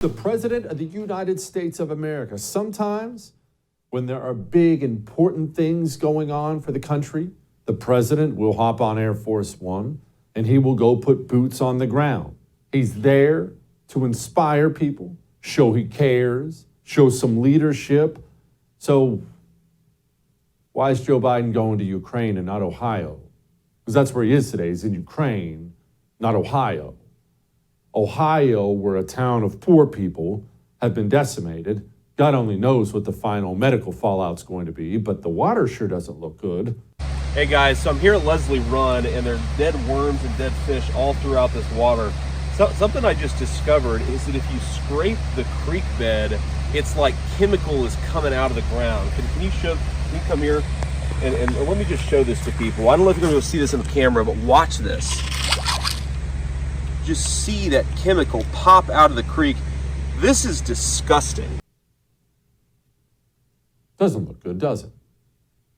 The President of the United States of America. Sometimes when there are big, important things going on for the country, the President will hop on Air Force One and he will go put boots on the ground. He's there to inspire people, show he cares, show some leadership. So why is Joe Biden going to Ukraine and not Ohio? Because that's where he is today. He's in Ukraine, not Ohio. Ohio, where a town of poor people have been decimated. God only knows what the final medical fallout's going to be, but the water sure doesn't look good. Hey guys, so I'm here at Leslie Run, and there's dead worms and dead fish all throughout this water. So, something I just discovered is that if you scrape the creek bed, it's like chemical is coming out of the ground. Can you come here and let me just show this to people. I don't know if you're going to see this on camera, but watch this. Just see that chemical pop out of the creek. This is disgusting. Doesn't look good, does it?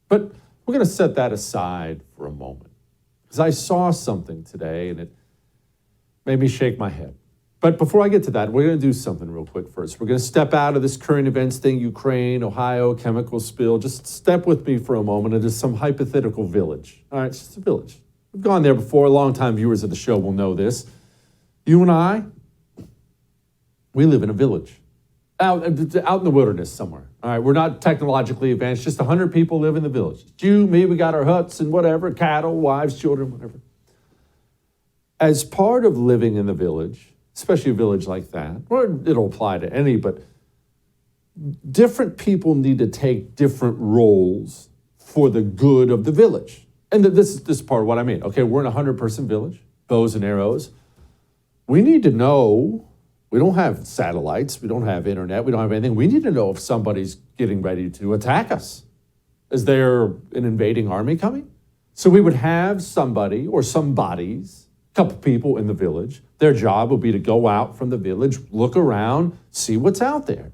But we're going to set that aside for a moment, because I saw something today and it made me shake my head. But before I get to that, we're going to do something real quick first. We're going to step out of this current events thing, Ukraine, Ohio, chemical spill. Just step with me for a moment into some hypothetical village. All right, it's just a village. We've gone there before. Long-time viewers of the show will know this. You and I, we live in a village, out in the wilderness somewhere. All right, we're not technologically advanced. Just 100 people live in the village. It's you, me, we got our huts and whatever, cattle, wives, children, whatever. As part of living in the village, especially a village like that, or it'll apply to any, but different people need to take different roles for the good of the village. And this is part of what I mean. Okay, we're in a 100-person village, bows and arrows. We need to know, we don't have satellites, we don't have internet, we don't have anything. We need to know if somebody's getting ready to attack us. Is there an invading army coming? So we would have somebody or some bodies, a couple people in the village. Their job would be to go out from the village, look around, see what's out there.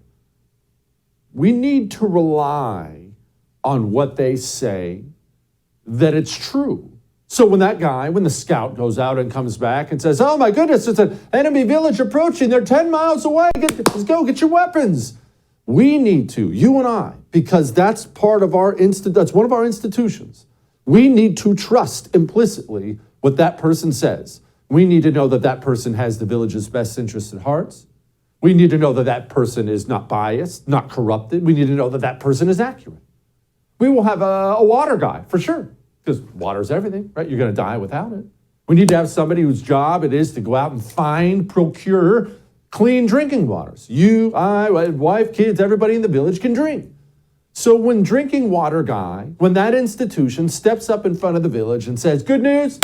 We need to rely on what they say, that it's true. So when the scout goes out and comes back and says, oh my goodness, it's an enemy village approaching, they're 10 miles away, let's go, get your weapons. We need to, you and I, because that's part of that's one of our institutions. We need to trust implicitly what that person says. We need to know that that person has the village's best interests at heart. We need to know that that person is not biased, not corrupted. We need to know that that person is accurate. We will have a water guy, for sure. Because water's everything, right? You're going to die without it. We need to have somebody whose job it is to go out and procure clean drinking waters. You, I, wife, kids, everybody in the village can drink. So when drinking water guy, when that institution steps up in front of the village and says, good news,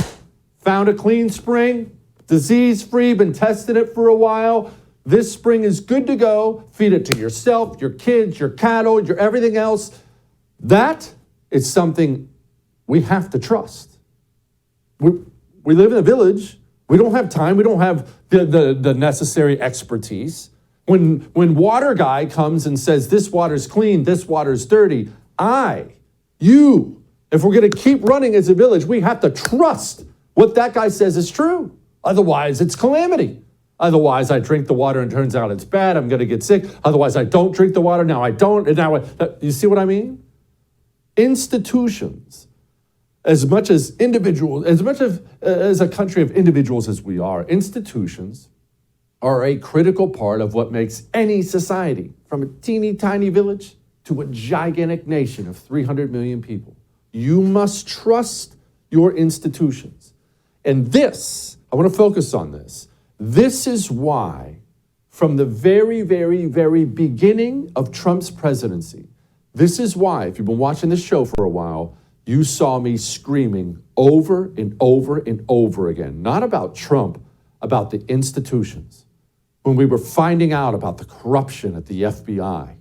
found a clean spring, disease-free, been testing it for a while, this spring is good to go, feed it to yourself, your kids, your cattle, your everything else, that is something we have to trust. We live in a village. We don't have time. We don't have the necessary expertise. When water guy comes and says, this water's clean, this water's dirty, if we're going to keep running as a village, we have to trust what that guy says is true. Otherwise, it's calamity. Otherwise, I drink the water and it turns out it's bad. I'm going to get sick. Otherwise, I don't drink the water. Now I don't. And now you see what I mean? Institutions, as much as individuals, as a country of individuals as we are, institutions are a critical part of what makes any society, from a teeny tiny village to a gigantic nation of 300 million people. You must trust your institutions. And this, I want to focus on this. This is why, from the very, very, very beginning of Trump's presidency, this is why, if you've been watching this show for a while, you saw me screaming over and over and over again, not about Trump, about the institutions. When we were finding out about the corruption at the FBI,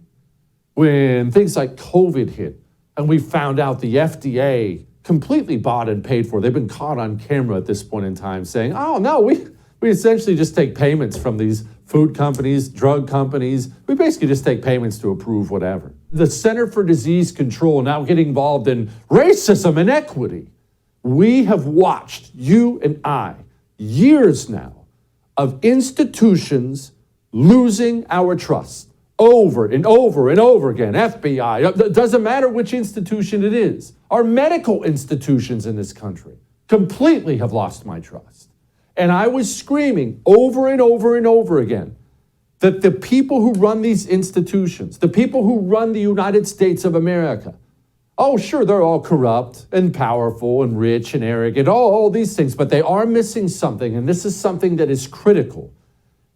when things like COVID hit, and we found out the FDA completely bought and paid for. They've been caught on camera at this point in time saying, oh no, we essentially just take payments from these food companies, drug companies. We basically just take payments to approve whatever. The Center for Disease Control now getting involved in racism and equity. We have watched, you and I, years now of institutions losing our trust over and over and over again. FBI, it doesn't matter which institution it is. Our medical institutions in this country completely have lost my trust. And I was screaming over and over and over again that the people who run these institutions, the people who run the United States of America, oh, sure, they're all corrupt and powerful and rich and arrogant, all these things, but they are missing something, and this is something that is critical.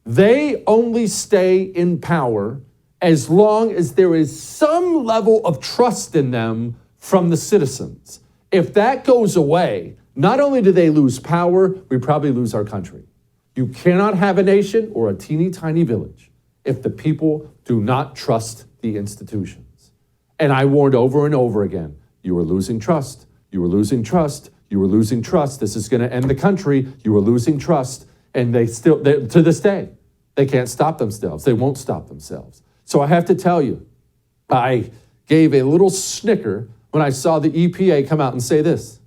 They only stay in power as long as there is some level of trust in them from the citizens. If that goes away, not only do they lose power, we probably lose our country. You cannot have a nation or a teeny tiny village if the people do not trust the institutions. And I warned over and over again, you are losing trust, you are losing trust, you are losing trust. This is going to end the country. You are losing trust. And they to this day, they can't stop themselves. They won't stop themselves. So I have to tell you, I gave a little snicker when I saw the EPA come out and say this.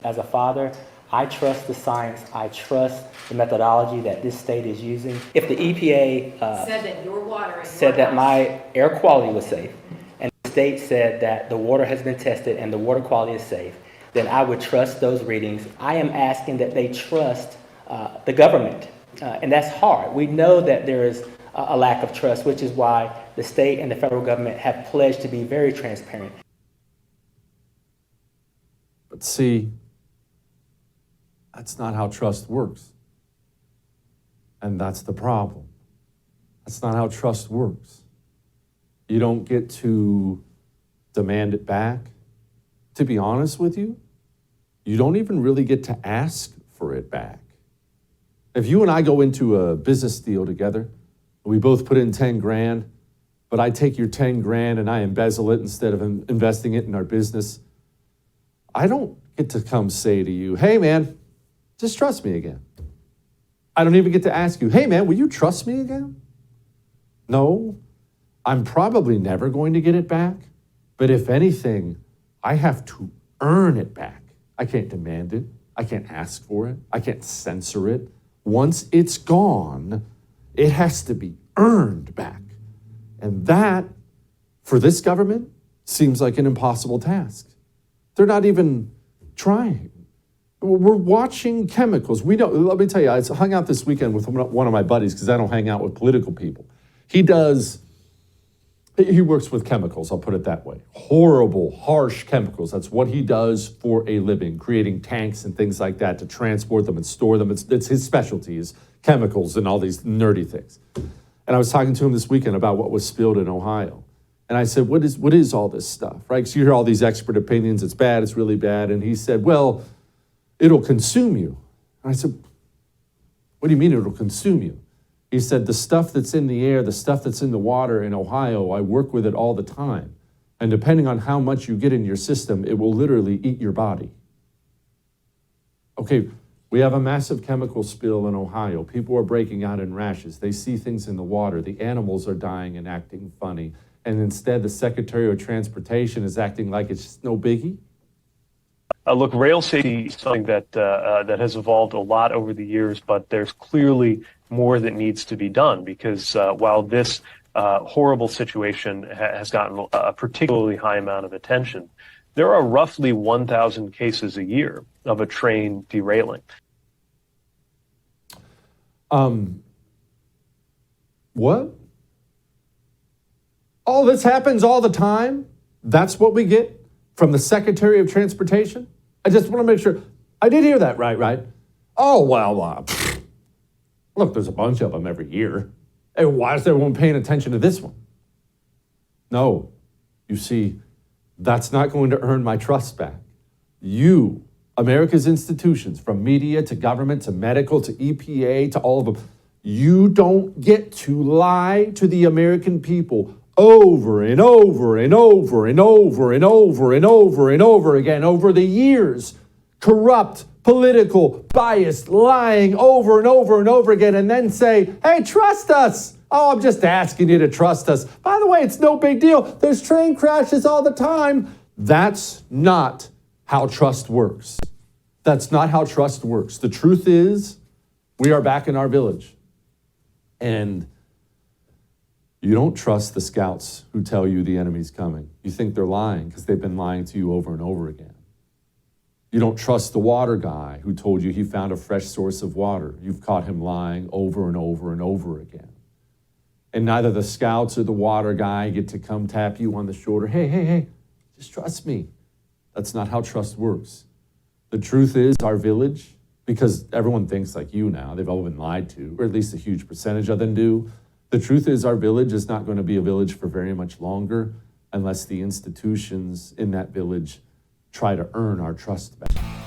As a father, I trust the science. I trust the methodology that this state is using. If the EPA said that your water said that my air quality was safe, and the state said that the water has been tested and the water quality is safe, then I would trust those readings. I am asking that they trust the government, and that's hard. We know that there is a lack of trust, which is why the state and the federal government have pledged to be very transparent. But see, that's not how trust works. And that's the problem. That's not how trust works. You don't get to demand it back. To be honest with you, you don't even really get to ask for it back. If you and I go into a business deal together, we both put in 10 grand, but I take your 10 grand and I embezzle it instead of investing it in our business, I don't get to come say to you, hey man, just trust me again. I don't even get to ask you, hey man, will you trust me again? No, I'm probably never going to get it back. But if anything, I have to earn it back. I can't demand it. I can't ask for it. I can't censor it. Once it's gone, it has to be earned back. And that, for this government, seems like an impossible task. They're not even trying. We're watching chemicals. We don't, let me tell you, I hung out this weekend with one of my buddies because I don't hang out with political people. He works with chemicals, I'll put it that way. Horrible, harsh chemicals. That's what he does for a living, creating tanks and things like that to transport them and store them. It's his specialty, is chemicals and all these nerdy things. And I was talking to him this weekend about what was spilled in Ohio. And I said, what is all this stuff, right? Because you hear all these expert opinions, it's bad, it's really bad. And he said, well, it'll consume you. And I said, what do you mean it'll consume you? He said, the stuff that's in the air, the stuff that's in the water in Ohio, I work with it all the time. And depending on how much you get in your system, it will literally eat your body. Okay, we have a massive chemical spill in Ohio. People are breaking out in rashes. They see things in the water. The animals are dying and acting funny. And instead, the Secretary of Transportation is acting like it's just no biggie. Look, rail safety is something that has evolved a lot over the years, but there's clearly more that needs to be done because while this horrible situation has gotten a particularly high amount of attention, there are roughly 1,000 cases a year of a train derailing. What? Oh, this happens all the time? That's what we get from the Secretary of Transportation? I just want to make sure. I did hear that right? Oh, well, look, there's a bunch of them every year. Hey, why is everyone paying attention to this one? No, you see, that's not going to earn my trust back. You, America's institutions, from media to government to medical to EPA to all of them, you don't get to lie to the American people over and over and over and over and over and over and over again over the years. Corrupt, political, biased, lying over and over and over again, and then say, hey, trust us. Oh, I'm just asking you to trust us. By the way, it's no big deal. There's train crashes all the time. That's not how trust works. That's not how trust works. The truth is, We are back in our village. And you don't trust the scouts who tell you the enemy's coming. You think they're lying because they've been lying to you over and over again. You don't trust the water guy who told you he found a fresh source of water. You've caught him lying over and over and over again. And neither the scouts or the water guy get to come tap you on the shoulder. Hey, just trust me. That's not how trust works. The truth is our village, because everyone thinks like you now, they've all been lied to, or at least a huge percentage of them do. The truth is our village is not going to be a village for very much longer unless the institutions in that village try to earn our trust back.